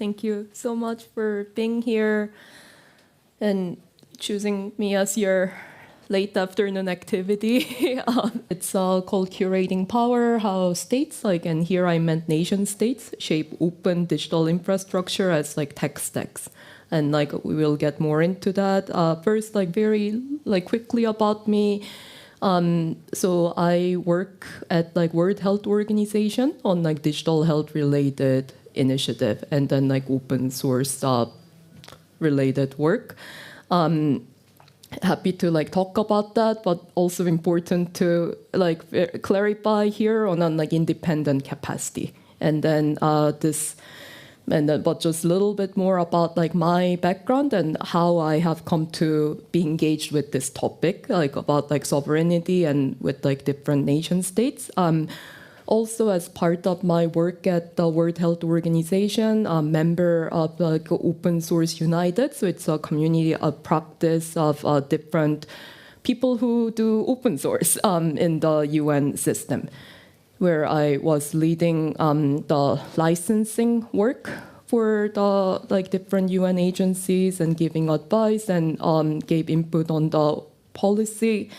Thank you so much for being here and choosing me as your late afternoon activity. It's called Curating Power, how states, and here I meant nation states, shape open digital infrastructure as tech stacks. And we will get more into that. First, very quickly about me. So I work at World Health Organization on digital health related initiative and then open source related work. Happy to talk about that, but also important to clarify here on an independent capacity. And then but just a little bit more about my background and how I have come to be engaged with this topic, about sovereignty and with different nation states. Also, as part of my work at the World Health Organization, a member of Open Source United. So it's a community of practice of different people who do open source in the UN system, where I was leading the licensing work for the different UN agencies and giving advice and gave input on the policy.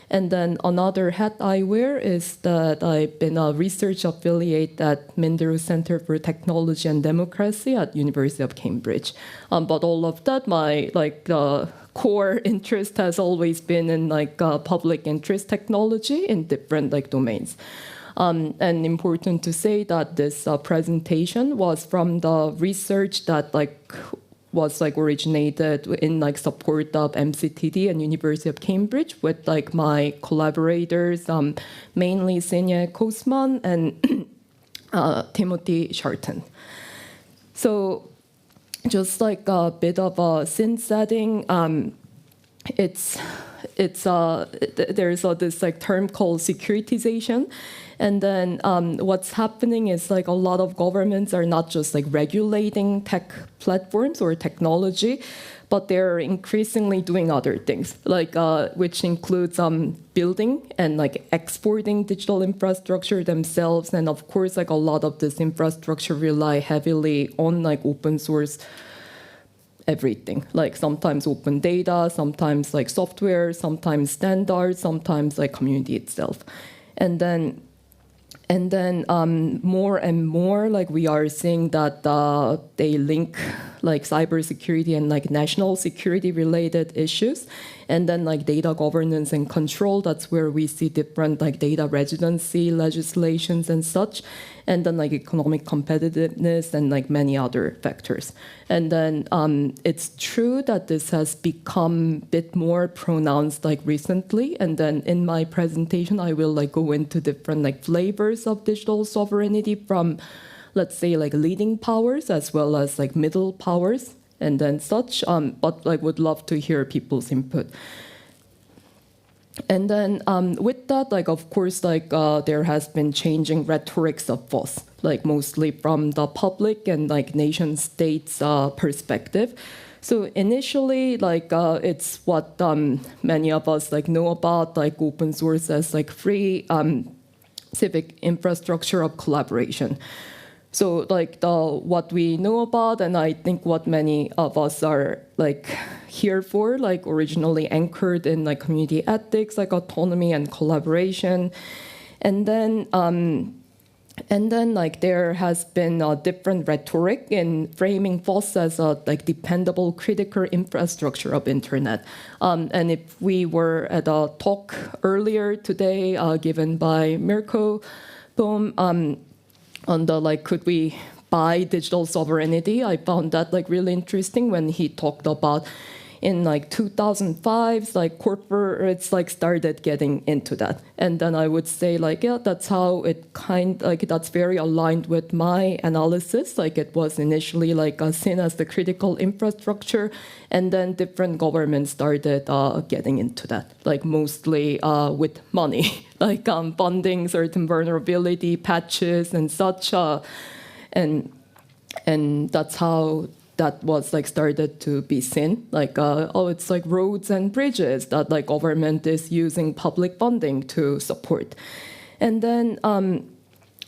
And then another hat I wear is that I've been a research affiliate at Mindero Center for Technology and Democracy at University of Cambridge. But all of that, my core interest has always been in public interest technology in different domains. And important to say that this presentation was from the research that was originated in support of MCTD and University of Cambridge with my collaborators, mainly Senye Kosman and Timothy Sharton. So just a bit of a scene setting, there's this term called securitization. And then what's happening is a lot of governments are not just regulating tech platforms or technology, but they're increasingly doing other things, which includes building and exporting digital infrastructure themselves. And of course, a lot of this infrastructure rely heavily on open source everything, sometimes open data, sometimes software, sometimes standards, sometimes community itself. And then more and more, we are seeing that they link cybersecurity and national security related issues, and then data governance and control. That's where we see different data residency legislations and such, and then economic competitiveness and many other factors. And then it's true that this has become a bit more pronounced recently. And then in my presentation, I will go into different flavors of digital sovereignty from, let's say, leading powers as well as middle powers and then such. But would love to hear people's input. And then with that, of course, there has been changing rhetorics of FOSS, mostly from the public and nation states perspective. So initially, it's what many of us know about, open source as free civic infrastructure of collaboration. So what we know about, and I think what many of us are here for, originally anchored in community ethics, autonomy and collaboration, and then there has been a different rhetoric in framing FOSS as a dependable critical infrastructure of internet. And if we were at a talk earlier today given by Mirko Bohm on the could we buy digital sovereignty, I found that really interesting when he talked about in 2005, corporates started getting into that. And then I would say yeah, that's how it that's very aligned with my analysis. It was initially seen as the critical infrastructure, and then different governments started getting into that, mostly with money, funding certain vulnerability patches and such, and that's how that was started to be seen, it's roads and bridges that government is using public funding to support. And then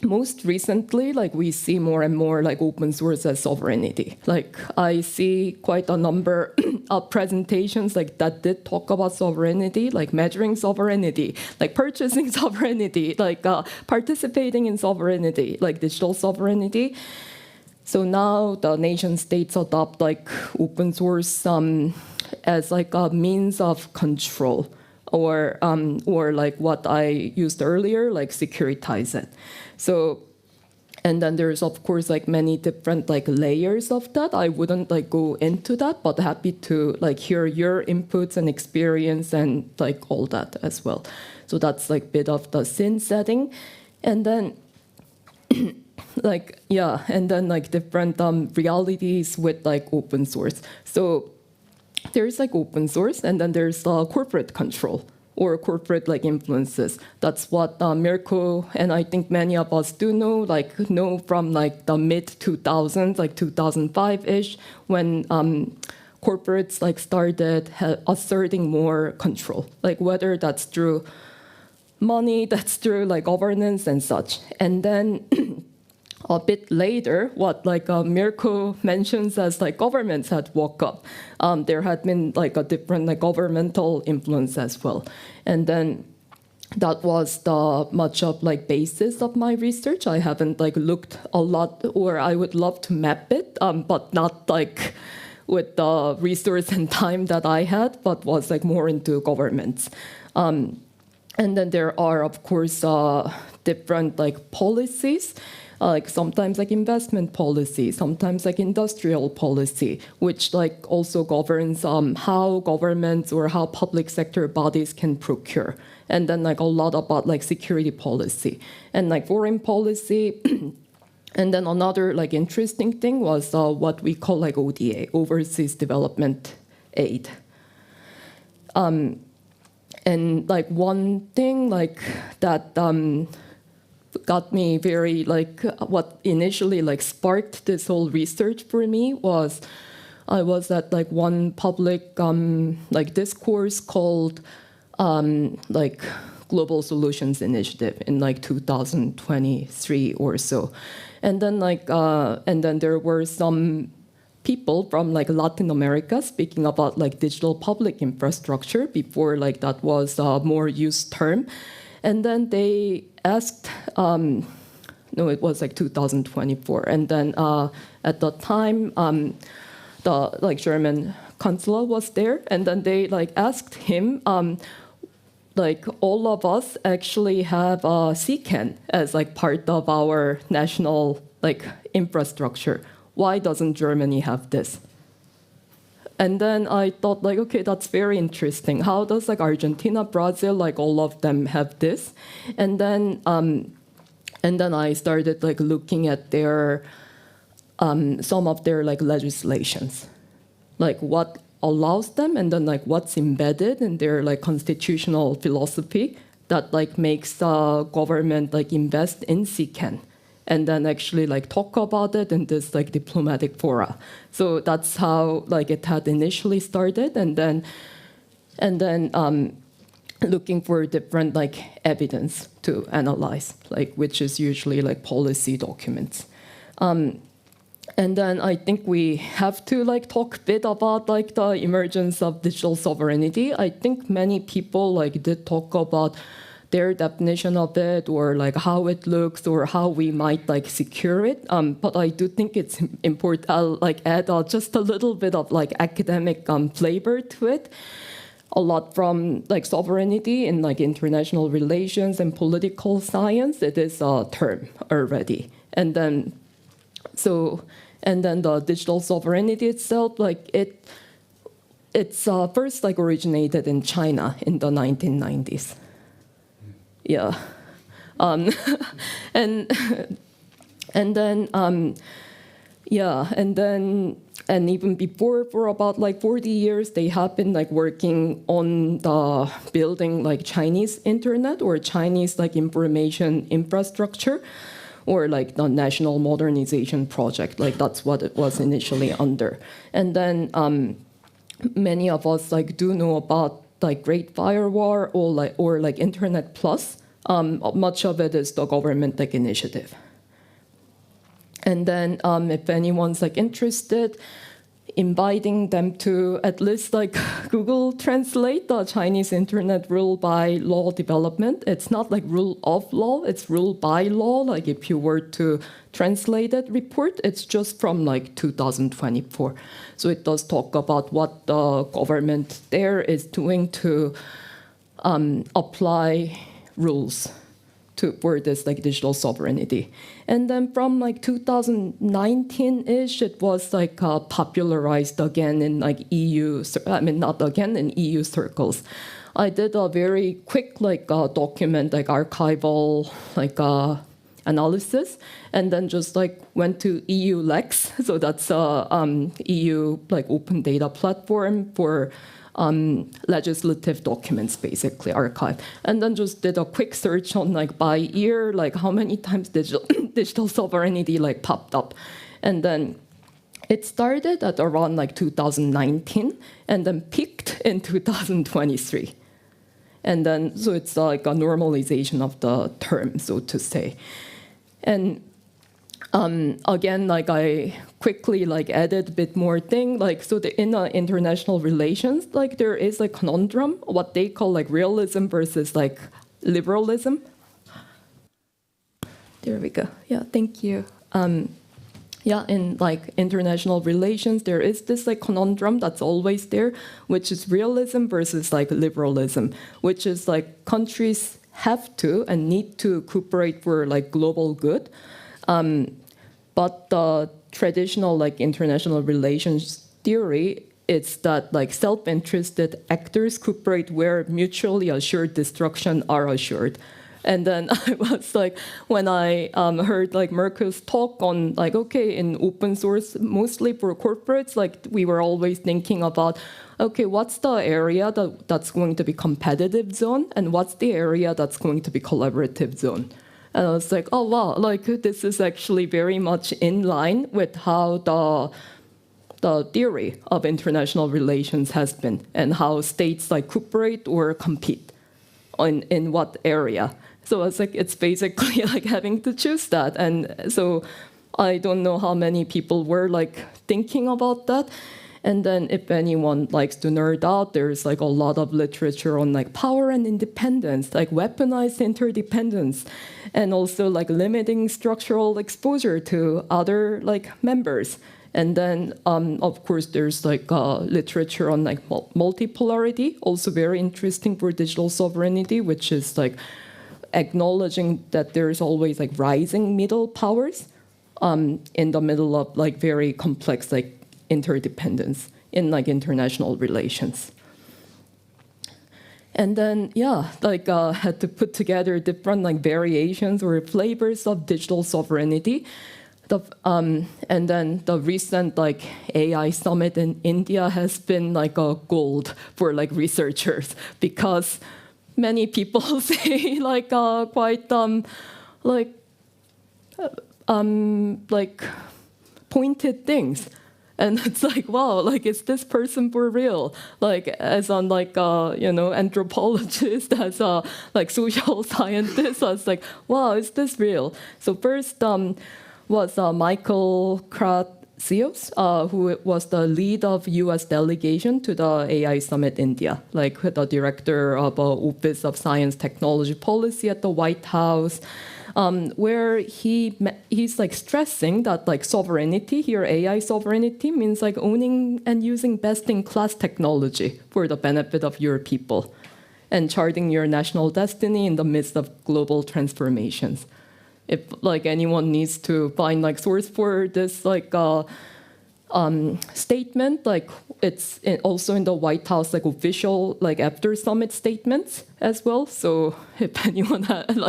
most recently, like we see more and more like open source as sovereignty. Like I see quite a number of presentations like that did talk about sovereignty, like measuring sovereignty, like purchasing sovereignty, like participating in sovereignty, like digital sovereignty. So now the nation states adopt like open source as like a means of control, or like what I used earlier, like securitize it. So, and then there's of course like many different like layers of that. I wouldn't like go into that, but happy to like hear your inputs and experience and like all that as well. So that's like a bit of the scene setting, and then like yeah, and then like different realities with like open source. So there's like open source, and then there's corporate control or corporate like influences. That's what Mirko and I think many of us do know from like the mid 2000s, like 2005-ish, when corporates like started asserting more control, like whether that's through money, that's through like governance and such. And then a bit later, what like Mirko mentions as like governments had woke up. There had been like a different like governmental influence as well, and then that was the much of like basis of my research. I haven't like looked a lot, or I would love to map it, but not like with the resource and time that I had, but was like more into governments. And then there are of course different like policies. Like sometimes like investment policy, sometimes like industrial policy, which like also governs how governments or how public sector bodies can procure. And then like a lot about like security policy and like foreign policy. And then another like interesting thing was what we call like ODA, Overseas Development Aid. And like one thing like that got me very like what initially like sparked this whole research for me was I was at like one public like discourse called like Global Solutions Initiative in like 2023 or so, and then there were some people from like Latin America speaking about like digital public infrastructure before like that was a more used term. And then they asked, no, it was like 2024. And then at the time, the like German consul was there. And then they like asked him, like all of us actually have CCAN as like part of our national like infrastructure. Why doesn't Germany have this? And then I thought, like, okay, that's very interesting. How does like Argentina, Brazil, like all of them have this? And then I started like looking at their some of their like legislations, like what allows them, and then like what's embedded in their like constitutional philosophy that like makes government like invest in CCAN. And then actually like talk about it in this like diplomatic fora. So that's how like it had initially started, and then looking for different like evidence to analyze, like which is usually like policy documents. And then I think we have to like talk a bit about like the emergence of digital sovereignty. I think many people like did talk about their definition of it, or like how it looks, or how we might like secure it. But I do think it's important. I'll like add just a little bit of like academic flavor to it. A lot from like sovereignty in like international relations and political science. It is a term already, and then the digital sovereignty itself, like it's first like originated in China in the 1990s. Yeah, and even before, for about like 40 years, they have been like working on the building like Chinese internet or Chinese like information infrastructure, or like the National Modernization Project. Like that's what it was initially under. And then many of us like do know about like Great Firewall or like Internet Plus. much of it is the government like initiative. And then if anyone's like interested, inviting them to at least like Google Translate the Chinese internet rule by law development. It's not like rule of law, it's rule by law. Like if you were to translate that report, it's just from like 2024. So it does talk about what the government there is doing to apply rules for this like digital sovereignty. And then from like 2019-ish, it was like popularized again in like EU, I mean, not again, in EU circles. I did a very quick like document, like archival, like analysis, and then just like went to EU Lex. So that's EU like open data platform for legislative documents, basically archive, and then just did a quick search on like by year, like how many times digital sovereignty like popped up, and then it started at around like 2019, and then peaked in 2023, and then so it's like a normalization of the term, so to say, and. Again, like I quickly like added a bit more thing, like so in international relations, like there is a conundrum, what they call like realism versus like liberalism. There we go. Yeah, thank you. Yeah, in like international relations, there is this like conundrum that's always there, which is realism versus like liberalism, which is like countries have to and need to cooperate for like global good. But the traditional like international relations theory is that like self-interested actors cooperate where mutually assured destruction are assured. And then I was like, when I heard like Merkel's talk on like, okay, in open source, mostly for corporates, like we were always thinking about, okay, what's the area that's going to be competitive zone, and what's the area that's going to be collaborative zone? And I was like, oh, wow, like this is actually very much in line with how the theory of international relations has been, and how states like cooperate or compete in what area. So I was like, it's basically like having to choose that. And so I don't know how many people were like thinking about that. And then if anyone likes to nerd out, there's like a lot of literature on like power and independence, like weaponized interdependence, and also like limiting structural exposure to other like members. And then, of course, there's like literature on like multipolarity, also very interesting for digital sovereignty, which is like acknowledging that there's always like rising middle powers in the middle of like very complex like interdependence in like international relations. And then, yeah, like had to put together different like variations or flavors of digital sovereignty. And then the recent like AI summit in India has been like a gold for like researchers, because many people say like quite like pointed things. And it's like, wow, like, is this person for real? Like, as on like, anthropologist, as a like social scientist, I was like, wow, is this real? So first was Michael Kratsios, who was the lead of U.S. delegation to the AI Summit India, like the director of Office of Science Technology Policy at the White House, where he's like stressing that like sovereignty here, AI sovereignty means like owning and using best-in-class technology for the benefit of your people, and charting your national destiny in the midst of global transformations. If like anyone needs to find like source for this like statement, like it's also in the White House like official like after summit statements as well. So if anyone find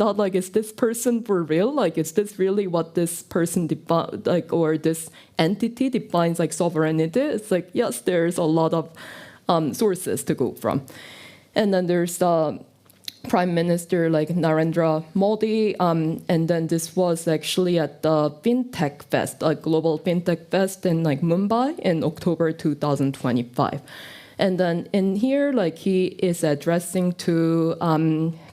out like, is this person for real? Like, is this really what this person like, or this entity defines like sovereignty? It's like, yes, there's a lot of sources to go from. And then there's Prime Minister like Narendra Modi, and then this was actually at the FinTech Fest, a global FinTech Fest in like Mumbai in October 2025. And then in here, like he is addressing to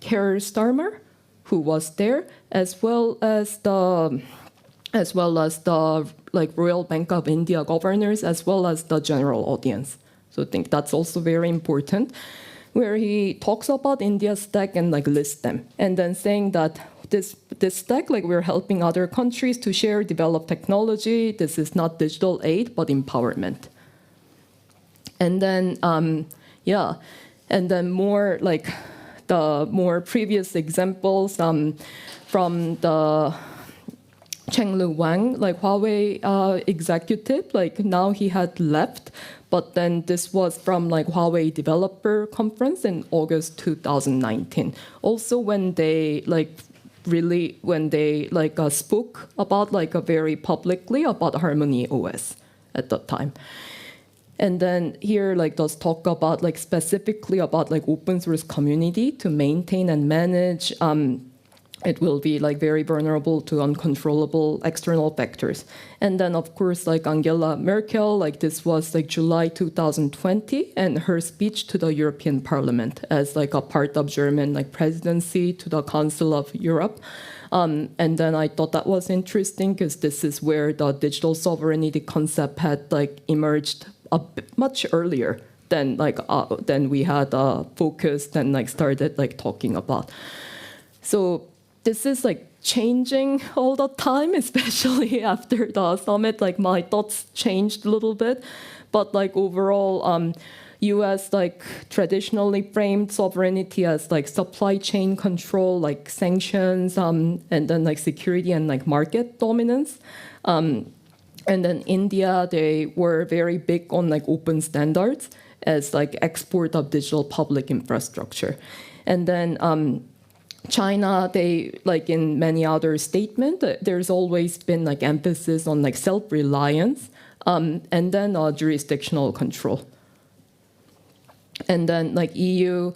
Keir Starmer, who was there, as well as the like Royal Bank of India governors, as well as the general audience. So I think that's also very important, where he talks about India's stack and like lists them, and then saying that this stack, like we're helping other countries to share, develop technology. This is not digital aid, but empowerment. And then, and then more like the more previous examples from the Chenglu Wang, like Huawei executive, like now he had left, but then this was from like Huawei Developer Conference in August 2019. Also when they spoke about like very publicly about Harmony OS at that time. And then here, like, does talk about, like, specifically about, like, open source community to maintain and manage. It will be, like, very vulnerable to uncontrollable external factors. And then, of course, like, Angela Merkel, like, this was, like, July 2020, and her speech to the European Parliament as, like, a part of German, like, presidency to the Council of Europe. And then I thought that was interesting because this is where the digital sovereignty concept had, like, emerged much earlier than we had focused and like started like talking about. So this is like changing all the time, especially after the summit. Like my thoughts changed a little bit, but like overall, U.S. like traditionally framed sovereignty as like supply chain control, like sanctions, and then like security and like market dominance. And then India, they were very big on like open standards as like export of digital public infrastructure. And then China, they like in many other statements, there's always been like emphasis on like self-reliance and then jurisdictional control. And then like EU,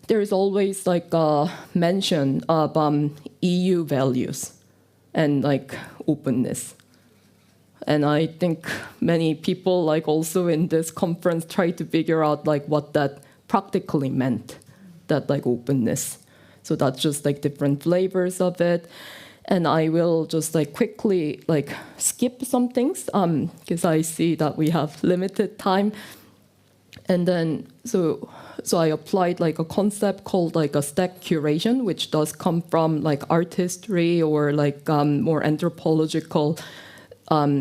there's always like a mention of EU values and like openness. And I think many people, like also in this conference, try to figure out like what that practically meant, that like openness. So that's just like different flavors of it. And I will just like quickly like skip some things because I see that we have limited time. And then so I applied like a concept called like a stack curation, which does come from like art history or like more anthropological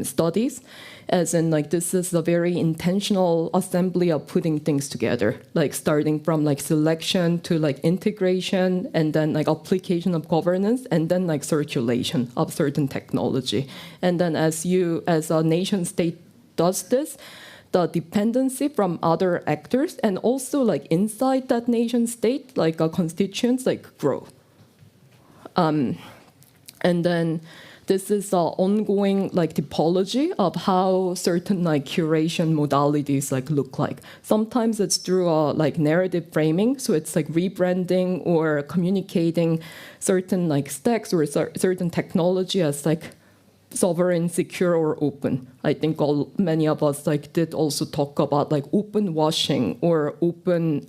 studies, as in like this is a very intentional assembly of putting things together, like starting from like selection to like integration and then like application of governance and then like circulation of certain technology. And then as a nation state does this, the dependency from other actors and also like inside that nation state, like constituents like grow. And then this is an ongoing like typology of how certain like curation modalities like look like. Sometimes it's through a like narrative framing, so it's like rebranding or communicating certain like stacks or certain technology as like sovereign, secure, or open. I think many of us like did also talk about like open washing or open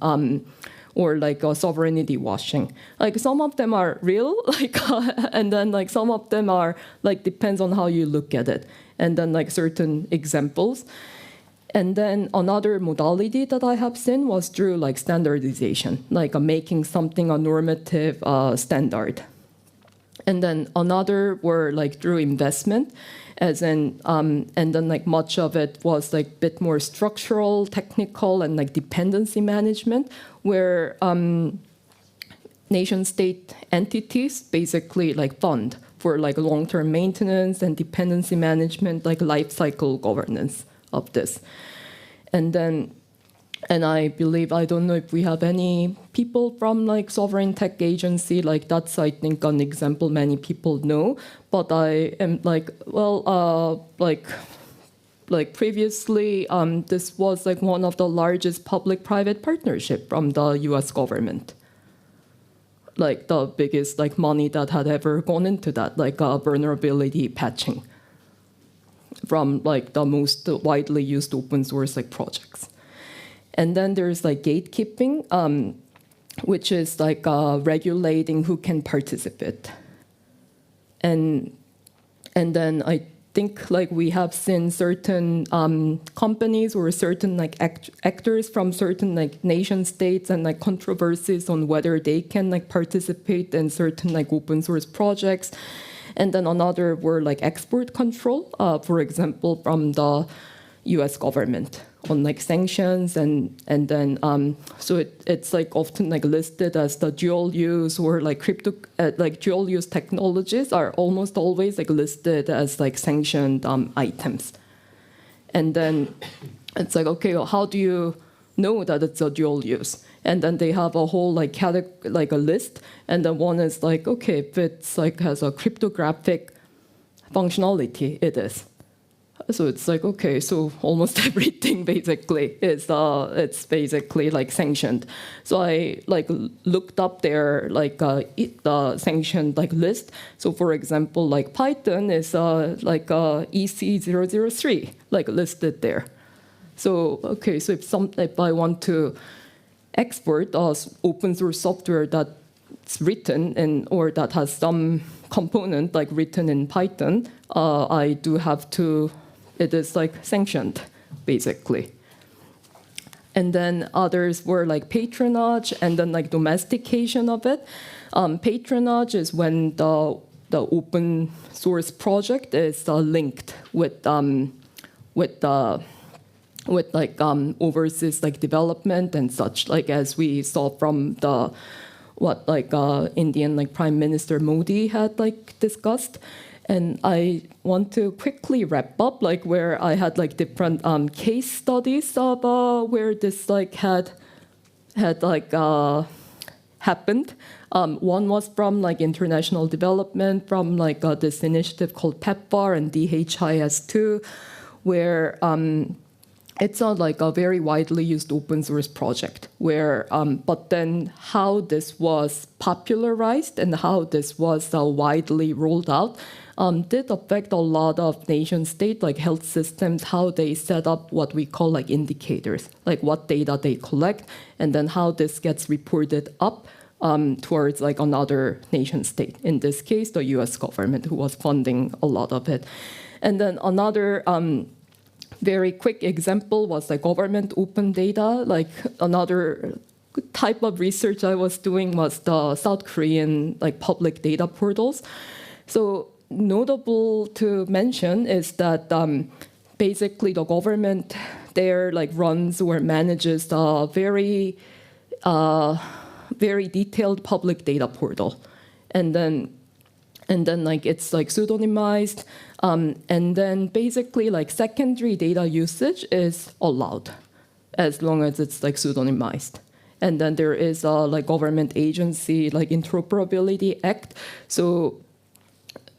or like sovereignty washing. Like some of them are real, like, and then like some of them are like depends on how you look at it, and then like certain examples. And then another modality that I have seen was through like standardization, like making something a normative standard. And then another were like through investment, as in, and then like much of it was like a bit more structural, technical, and like dependency management, where nation-state entities basically like fund for like long-term maintenance and dependency management, like life cycle governance of this. And I believe, I don't know if we have any people from like Sovereign Tech Agency, like that's, I think, an example many people know. But I am like, well, like previously, this was like one of the largest public-private partnership from the US government. Like the biggest like money that had ever gone into that, like vulnerability patching from like the most widely used open source like projects. And then there's like gatekeeping, which is like regulating who can participate. And then I think like we have seen certain companies or certain like actors from certain like nation states and like controversies on whether they can like participate in certain like open source projects. And then another were like export control, for example, from the US government on like sanctions, and then so it's like often like listed as the dual use, or like crypto like dual use technologies are almost always like listed as like sanctioned items. And then it's like, okay, well, how do you know that it's a dual use? And then they have a whole like like a list, and then one is like, okay, if it's like has a cryptographic functionality, it is. So it's like, okay, so almost everything basically is it's basically like sanctioned. So I like looked up their like the sanctioned like list. So for example, like Python is like EC003 like listed there. So okay, so if I want to export open source software that's written in, or that has some component like written in Python, I do have to. It is like sanctioned, basically. And then others were like patronage, and then like domestication of it. Patronage is when the open source project is linked with like overseas like development and such, like as we saw from the Indian like Prime Minister Modi had like discussed. And I want to quickly wrap up, like where I had like different case studies of where this like had like happened. One was from like international development, from like this initiative called PEPFAR and DHIS2, where it's like a very widely used open source project. Where, but then how this was popularized and how this was widely rolled out. Did affect a lot of nation-state like health systems, how they set up what we call like indicators, like what data they collect, and then how this gets reported up towards like another nation-state. In this case, the U.S. government, who was funding a lot of it. And then another very quick example was like government open data. Like another type of research I was doing was the South Korean like public data portals. So notable to mention is that basically the government there like runs or manages a very detailed public data portal, and then like it's like pseudonymized, and then basically like secondary data usage is allowed as long as it's like pseudonymized. And then there is a like government agency like Interoperability Act. So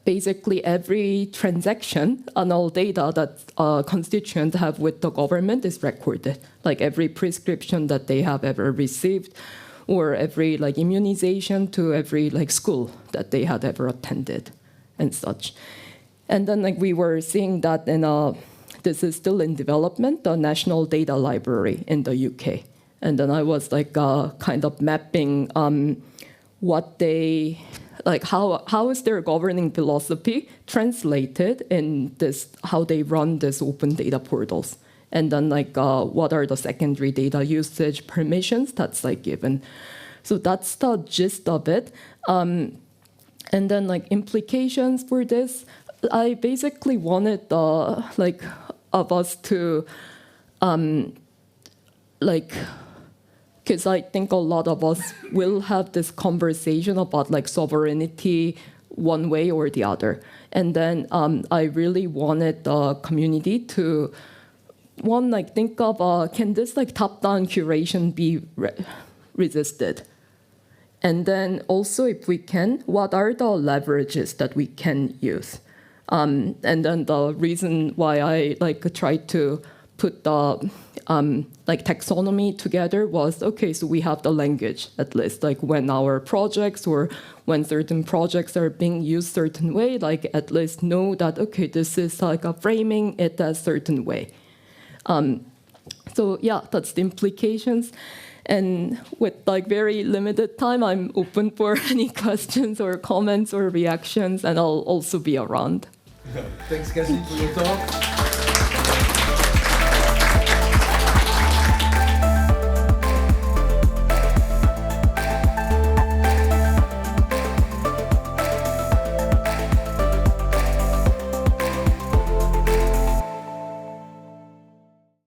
basically every transaction and all data that constituents have with the government is recorded, like every prescription that they have ever received, or every like immunization to every like school that they had ever attended and such. And then like we were seeing that in this is still in development, the National Data Library in the UK. And then I was like kind of mapping what they, like how is their governing philosophy translated in this, how they run this open data portals. And then like what are the secondary data usage permissions that's like given. So that's the gist of it. And then like implications for this, I basically wanted like of us to like, because I think a lot of us will have this conversation about like sovereignty one way or the other. And then I really wanted the community to, one, like think of, can this like top-down curation be resisted? And then also, if we can, what are the leverages that we can use? And then the reason why I like tried to put the like taxonomy together was, okay, so we have the language at least, like when our projects or when certain projects are being used certain way, like at least know that, okay, this is like a framing it a certain way. So yeah, that's the implications. And with like very limited time, I'm open for any questions or comments or reactions, and I'll also be around. Thanks, Cassie, for your talk.